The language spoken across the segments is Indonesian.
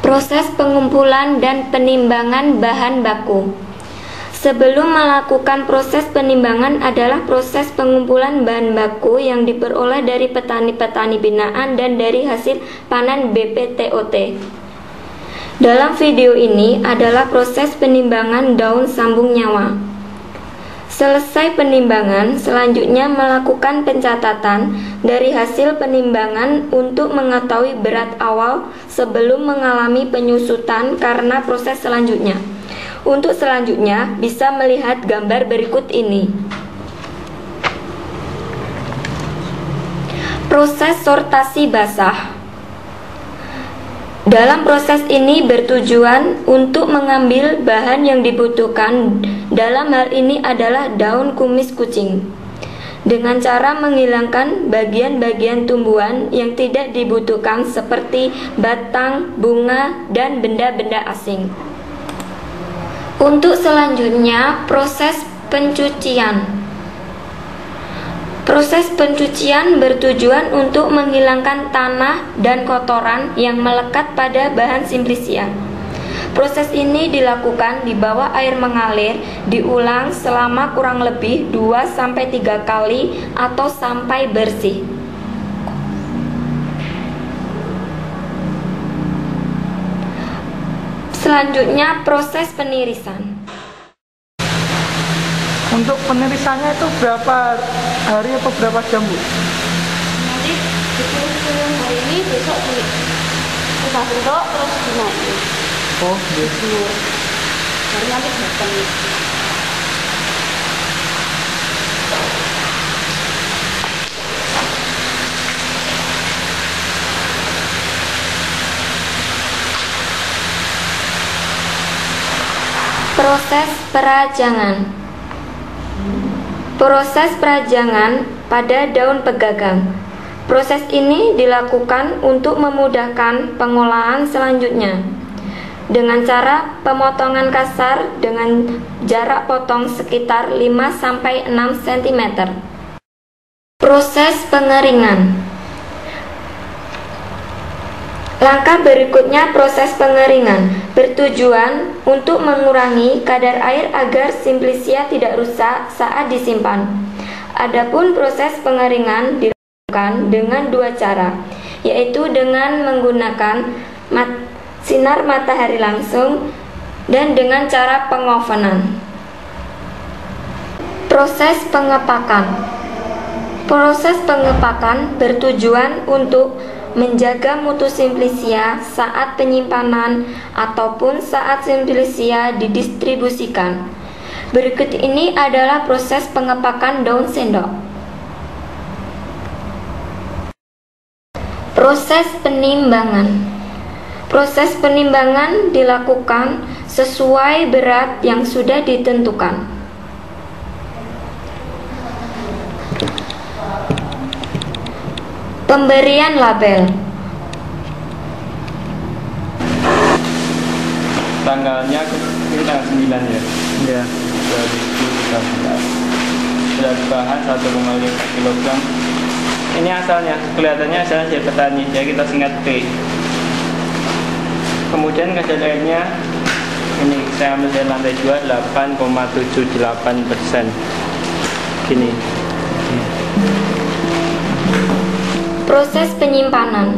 Proses pengumpulan dan penimbangan bahan baku. Sebelum melakukan proses penimbangan adalah proses pengumpulan bahan baku yang diperoleh dari petani-petani binaan dan dari hasil panen BPTOT. Dalam video ini adalah proses penimbangan daun sambung nyawa. Selesai penimbangan, selanjutnya melakukan pencatatan dari hasil penimbangan untuk mengetahui berat awal sebelum mengalami penyusutan karena proses selanjutnya. Untuk selanjutnya, bisa melihat gambar berikut ini. Proses sortasi basah. Dalam proses ini bertujuan untuk mengambil bahan yang dibutuhkan, dalam hal ini adalah daun kumis kucing, dengan cara menghilangkan bagian-bagian tumbuhan yang tidak dibutuhkan seperti batang, bunga, dan benda-benda asing. Untuk selanjutnya, proses pencucian. Proses pencucian bertujuan untuk menghilangkan tanah dan kotoran yang melekat pada bahan simplisia. Proses ini dilakukan di bawah air mengalir, diulang selama kurang lebih 2-3 kali atau sampai bersih. Selanjutnya, proses penirisan. Untuk penirisannya itu berapa hari atau berapa jam, Bu? Nanti dikumpulin hari ini, besok kita bentuk terus dinaiki. Oh, gitu. Baru nanti datang. Proses perajangan. Proses perajangan pada daun pegagang. Proses ini dilakukan untuk memudahkan pengolahan selanjutnya dengan cara pemotongan kasar dengan jarak potong sekitar 5-6 cm. Proses pengeringan. Langkah berikutnya proses pengeringan bertujuan untuk mengurangi kadar air agar simplisia tidak rusak saat disimpan. Adapun proses pengeringan dilakukan dengan dua cara, yaitu dengan menggunakan sinar matahari langsung dan dengan cara pengovenan. Proses pengepakan. Proses pengepakan bertujuan untuk menjaga mutu simplisia saat penyimpanan ataupun saat simplisia didistribusikan. Berikut ini adalah proses pengepakan daun sendok. Proses penimbangan. Proses penimbangan dilakukan sesuai berat yang sudah ditentukan. Pemberian label. Tanggalnya ini tanggal 9 ya? Iya. 2013. Berat bahan 1,5 kg. Ini asalnya, kelihatannya asalnya dari petani, jadi kita singkat P. Kemudian kadar airnya ini saya ambil dari lantai 2 8,78%. Gini. Proses penyimpanan.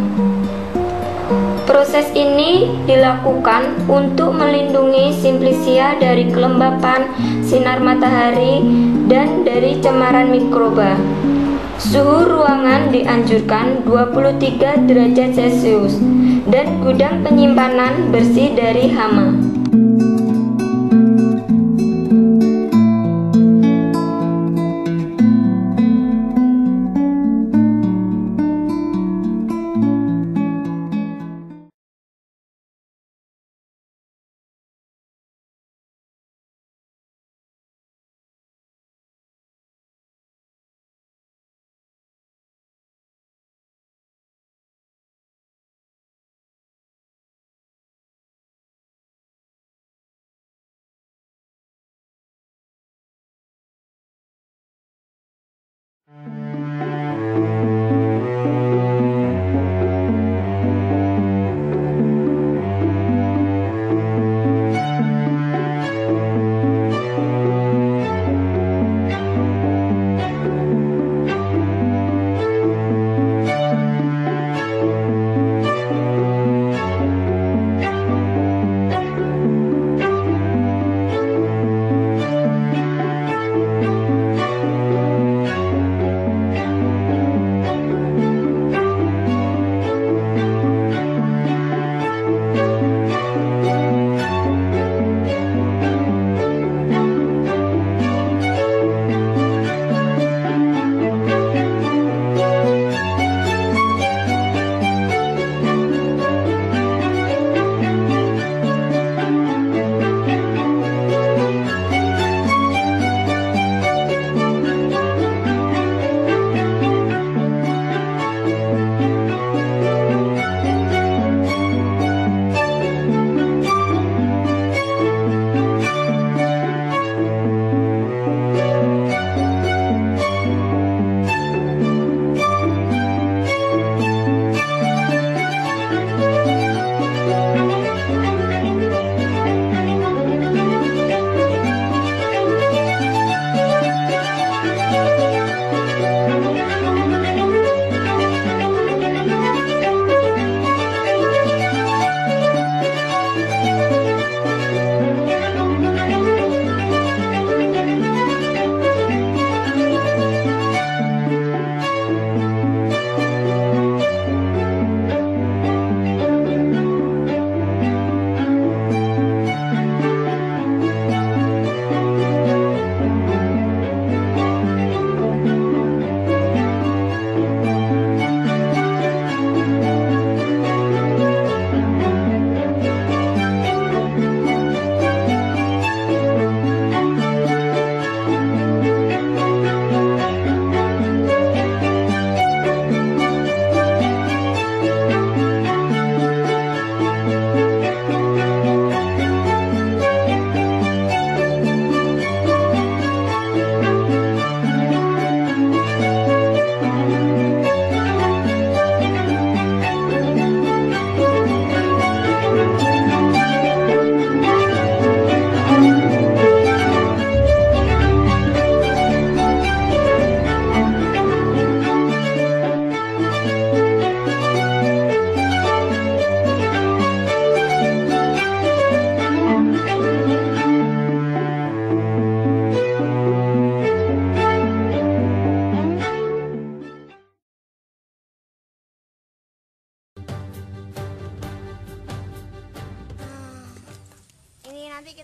Proses ini dilakukan untuk melindungi simplisia dari kelembapan sinar matahari dan dari cemaran mikroba. Suhu ruangan dianjurkan 23 derajat Celcius dan gudang penyimpanan bersih dari hama.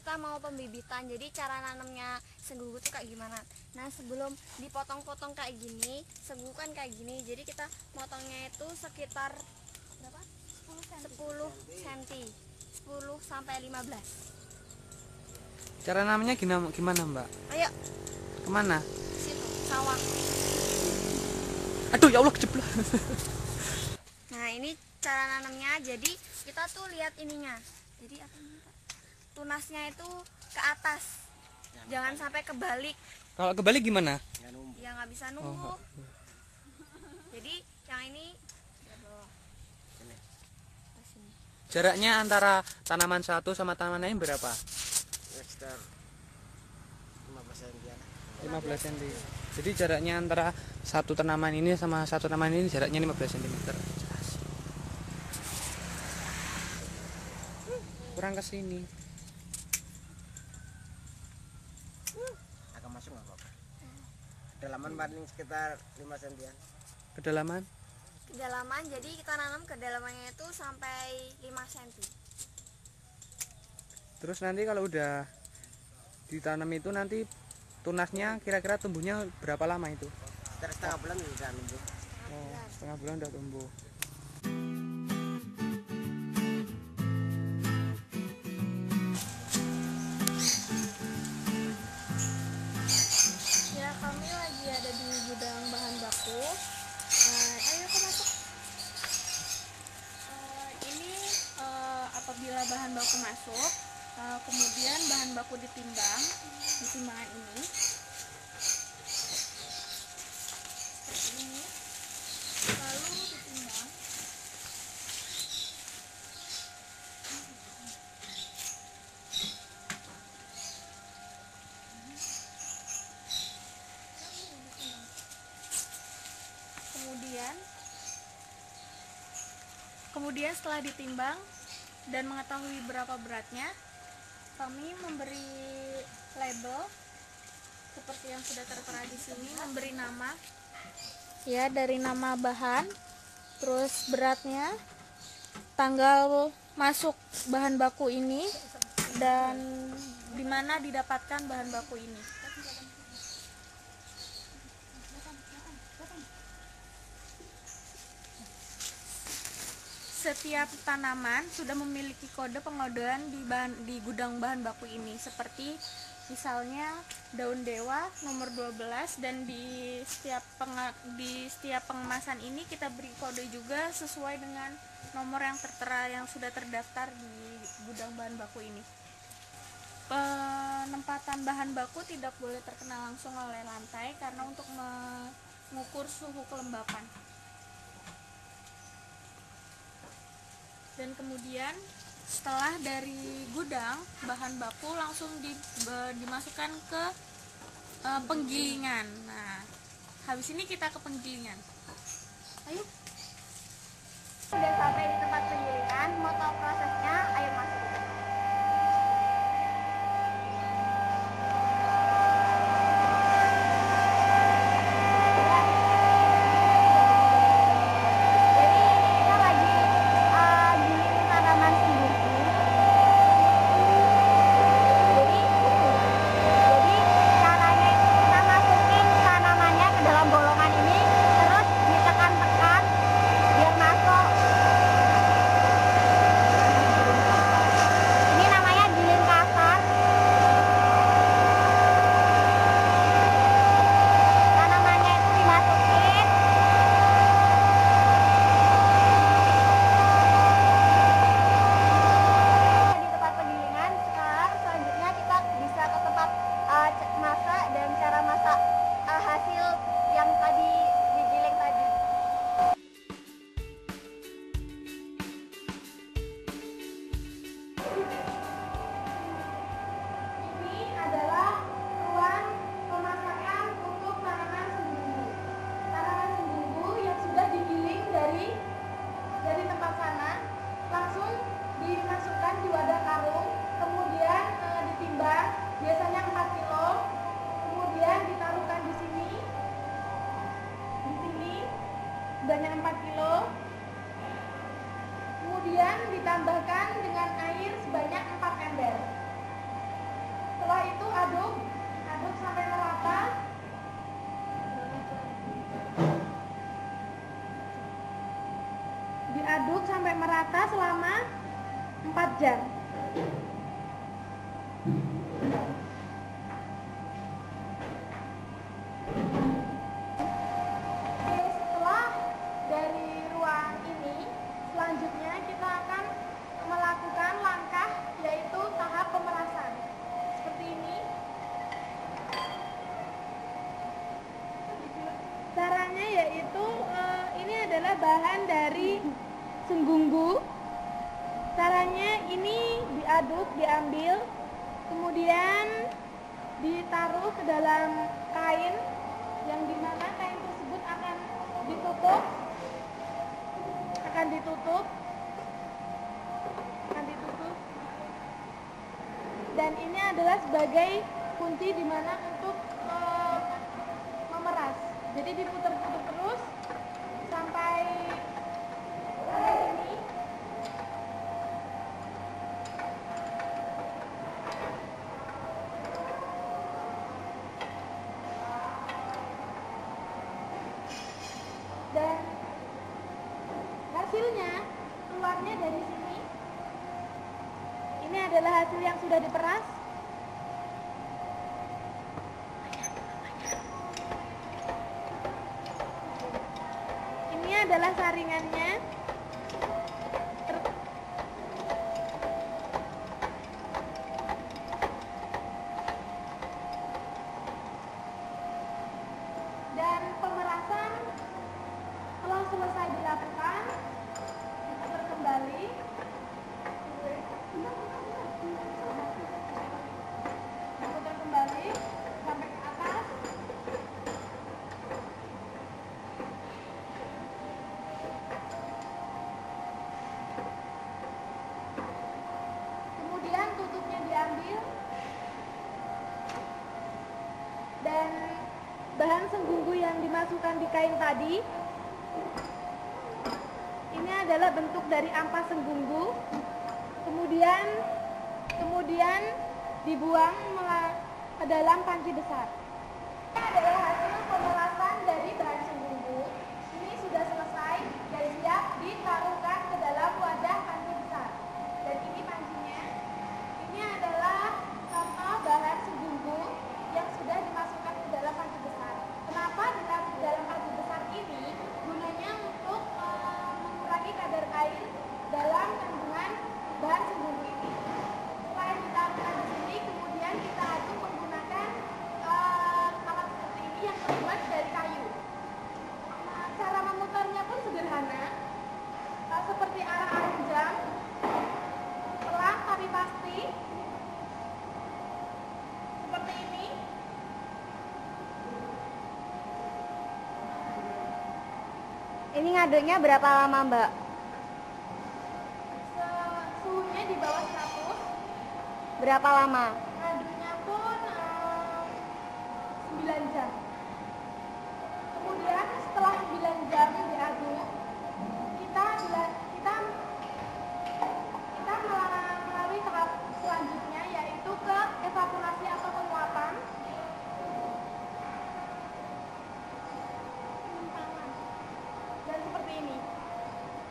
kita mau pembibitan. Jadi cara nanamnya senggugu tuh kayak gimana. Nah, sebelum dipotong-potong kayak gini, senggugu kan kayak gini. Jadi kita motongnya itu sekitar berapa? 10 cm. 10 sampai 15. Cara namanya gimana, Mbak? Ayo, Kemana? situ sawah. Aduh, ya Allah, kejeblok. Nah, ini cara nanamnya. Jadi kita tuh lihat ininya. Jadi apa ini, Pak? Tunasnya itu ke atas. Jangan sampai kebalik. Kalau kebalik gimana? Ya nggak bisa nunggu. Jadi yang ini ya bawah. Sini. Jaraknya antara tanaman satu sama tanaman lain berapa? Sekitar 15 cm. 15 cm. Jadi jaraknya antara satu tanaman ini sama satu tanaman ini jaraknya 15 cm. Kurang ke sini. Agak masuk nggak apa-apa. Kedalaman paling sekitar 5 cm. Kedalaman? Kedalaman, jadi kita nanam kedalamannya itu sampai 5 cm. Terus nanti kalau udah ditanam itu nanti tunasnya kira-kira tumbuhnya berapa lama itu? Sekitar setengah bulan udah numbuh. Oh, setengah bulan udah tumbuh. Ya, kami lagi ada di gudang bahan baku. Ayo kok masuk. Ini apabila bahan baku masuk, kemudian bahan baku ditimbang di timbangan ini. Seperti ini. Lalu ditimbang. Kemudian setelah ditimbang dan mengetahui berapa beratnya, kami memberi label seperti yang sudah tertera di sini, memberi nama ya, dari nama bahan, terus beratnya, tanggal masuk bahan baku ini, dan di mana didapatkan bahan baku ini. Setiap tanaman sudah memiliki kode pengodean di gudang bahan baku ini, seperti misalnya daun dewa nomor 12, dan di setiap pengemasan ini kita beri kode juga sesuai dengan nomor yang tertera yang sudah terdaftar di gudang bahan baku ini. Penempatan bahan baku tidak boleh terkena langsung oleh lantai karena untuk mengukur suhu kelembapan. Dan kemudian setelah dari gudang bahan baku langsung dimasukkan ke penggilingan. Nah, habis ini kita ke penggilingan. Ayo. Sudah sampai di tempat penggilingan, mau tahu prosesnya? Ayo masuk. Bebannya 4 kilo, kemudian ditambahkan dengan air sebanyak 4 ember. Setelah itu aduk sampai merata. Diaduk sampai merata selama 4 jam. Setelah dari ruang ini, selanjutnya kita akan melakukan langkah yaitu tahap pemerasan. Seperti ini. Caranya yaitu ini adalah bahan dari senggunggu. Caranya ini diambil, kemudian ditaruh ke dalam kain, yang dimana kain tersebut akan ditutup, dan ini adalah sebagai kunci dimana untuk memeras. Jadi diputar-putar terus sampai ini. Dan hasilnya keluarnya dari sini. Ini adalah hasil yang sudah diperas. Ini adalah saringannya. Dan pemerasan telah selesai dilakukan, diputar kembali. Diputar kembali sampai ke atas. Kemudian tutupnya diambil. Dan bahan senggunggu yang dimasukkan di kain tadi, ini adalah bentuk dari ampas senggunggu. Kemudian dibuang ke dalam panci besar. Ini adalah hasil pemerasan dari bahan senggunggu. Ini sudah selesai dan siap ditaruhkan ke dalam wadah panci besar. Dan ini pancinya. Ini adalah contoh bahan senggunggu yang sudah dimasukkan ke dalam panci besar. Kenapa ditaruh di dalam panci besar ini? Gunanya untuk mengurangi kadar air dalam kandungan bahan senggunggu ini. Selain ditaruhkan di sini, kemudian kita aduk menggunakan alat seperti ini yang terbuat dari kayu. Nah, cara memutarnya pun sederhana, seperti arang-arang jam, pelan tapi pasti, seperti ini. Ini ngaduknya berapa lama, Mbak? Suhunya di bawah 100. Berapa lama? Ngaduknya pun 9 jam. Kemudian setelah 9 jam diaduk, kita melalui tahap selanjutnya, yaitu ke evaporasi atau penguapan. Dan seperti ini.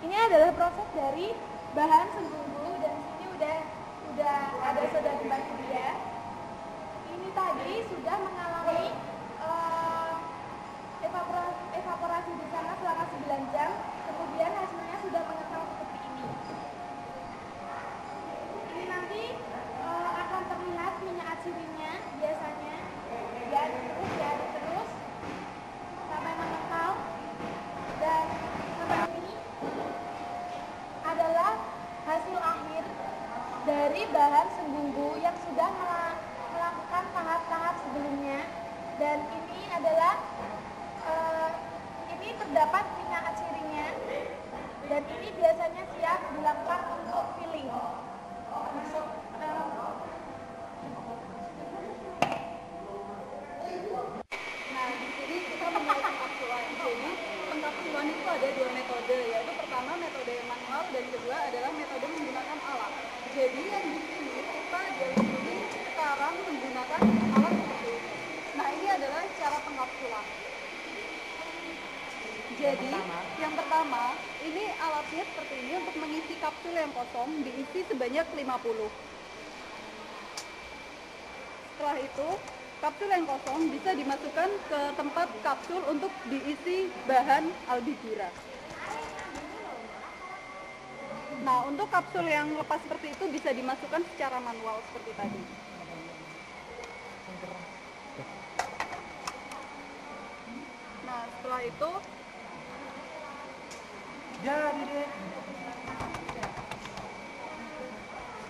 Ini adalah proses dari bahan senggunggu, dan sini udah ada sudah dibantu dia. Ini tadi sudah mengalami evaporasi di sana selama 9 jam. Kemudian hasilnya sudah mengental seperti ini. Ini nanti akan terlihat minyak atsirinya biasanya. Diaduk terus sampai mengental. Dan seperti ini adalah hasil akhir dari bahan senggunggu yang sudah melakukan tahap-tahap sebelumnya. Dan ini adalah ini terdapat minyak atsirinya, dan ini biasanya siap dilakukan untuk filling. Nah, di sini kita memulai pengkapsulan. Jadi, pengkapsulan itu ada 2 metode, yaitu pertama metode manual dan kedua adalah metode menggunakan alat. Jadi, yang di sini kita jadi sekarang menggunakan alat seperti ini. Nah, ini adalah cara pengkapsulan. Jadi, yang pertama, ini alatnya seperti ini untuk mengisi kapsul yang kosong, diisi sebanyak 50. Setelah itu, kapsul yang kosong bisa dimasukkan ke tempat kapsul untuk diisi bahan albigura. Nah, untuk kapsul yang lepas seperti itu bisa dimasukkan secara manual seperti tadi. Nah, setelah itu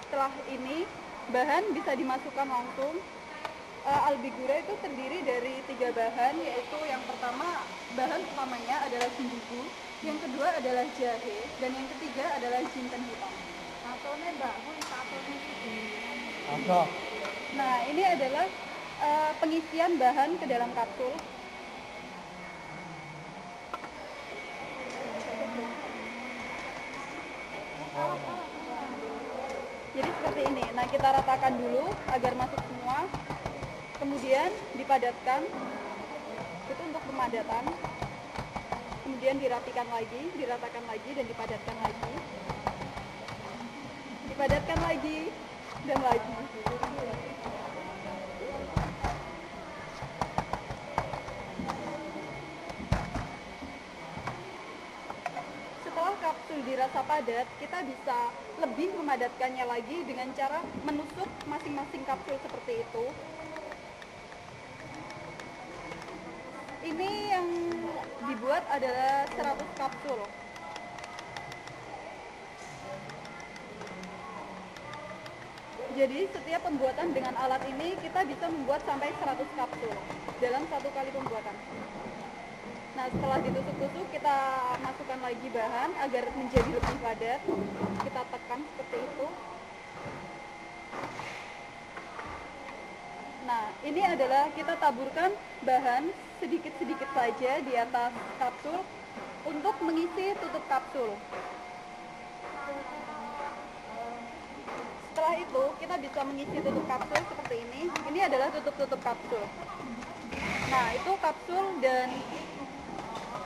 setelah ini bahan bisa dimasukkan langsung. Albigura itu terdiri dari 3 bahan, yaitu yang pertama bahan utamanya adalah sumbugu, yang kedua adalah jahe, dan yang ketiga adalah jinten hitam. Nah, ini adalah pengisian bahan ke dalam kapsul. Jadi seperti ini. Nah, kita ratakan dulu agar masuk semua. Kemudian dipadatkan. Itu untuk pemadatan. Kemudian dirapikan lagi, diratakan lagi, dan dipadatkan lagi. Dipadatkan lagi dan lagi. Setelah kapsul dirasa padat, kita bisa lebih memadatkannya lagi dengan cara menusuk masing-masing kapsul seperti itu. Ini yang dibuat adalah 100 kapsul. Jadi setiap pembuatan dengan alat ini kita bisa membuat sampai 100 kapsul dalam 1 kali pembuatan. Nah, setelah ditusuk-tusuk kita masukkan lagi bahan agar menjadi lebih padat. Kita tekan seperti itu. Nah, ini adalah kita taburkan bahan sedikit-sedikit saja di atas kapsul untuk mengisi tutup kapsul. Setelah itu, kita bisa mengisi tutup kapsul seperti ini. Ini adalah tutup-tutup kapsul. Nah, itu kapsul dan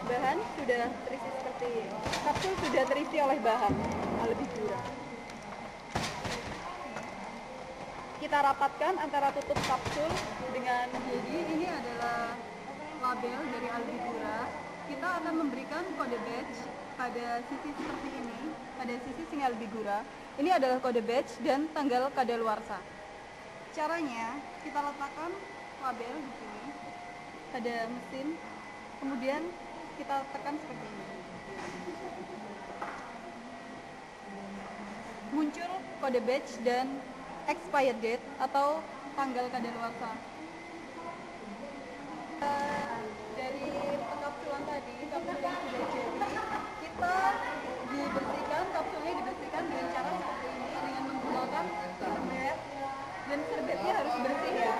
bahan sudah terisi seperti ini. Kapsul sudah terisi oleh bahan albigura. Kita rapatkan antara tutup kapsul dengan, jadi ini adalah label dari albigura. Kita akan memberikan kode badge pada sisi seperti ini, pada sisi sing albigura. Ini adalah kode badge dan tanggal kadaluarsa. Caranya, kita letakkan label di sini pada mesin, kemudian kita tekan seperti ini. Muncul kode badge dan expired date atau tanggal kadaluarsa. Dari pengkapsulan tadi, kapsul yang sudah jadi, kita dibersihkan, kapsulnya dibersihkan dengan cara seperti ini, dengan menggunakan serbet, dan serbetnya harus bersih ya.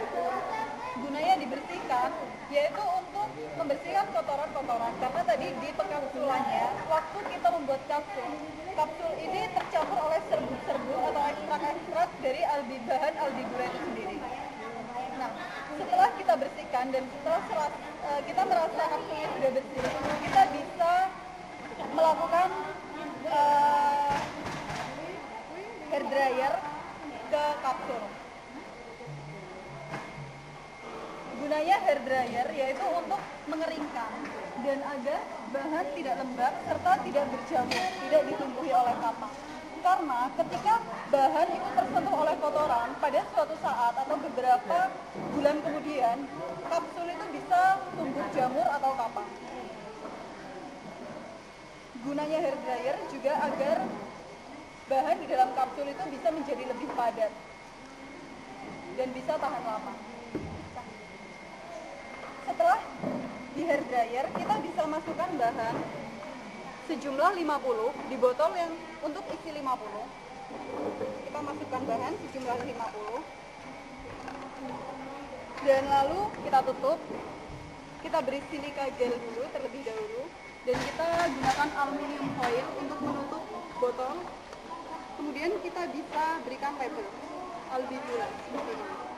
Gunanya dibersihkan, yaitu untuk membersihkan kotoran-kotoran, karena tadi di pengkapsulannya, waktu kita membuat kapsul, kapsul ini tercampur oleh serbuk-serbuk atau ekstrak-ekstrak dari bahan albigura itu sendiri. Nah, setelah kita bersihkan dan setelah kita merasa kapsulnya sudah bersih, kita bisa melakukan hair dryer ke kapsul. Gunanya hair dryer yaitu untuk mengeringkan dan agar bahan tidak lembab serta tidak berjamur, tidak ditumbuhi oleh kapak. Karena ketika bahan itu tersentuh oleh kotoran pada suatu saat atau beberapa bulan kemudian, kapsul itu bisa tumbuh jamur atau kapak. Gunanya hair dryer juga agar bahan di dalam kapsul itu bisa menjadi lebih padat dan bisa tahan lama. Setelah di hair dryer, kita bisa masukkan bahan sejumlah 50 di botol yang untuk isi 50. Kita masukkan bahan sejumlah 50 dan lalu kita tutup. Kita beri silika gel dulu terlebih dahulu dan kita gunakan aluminium foil untuk menutup botol. Kemudian kita bisa berikan label albigura seperti ini.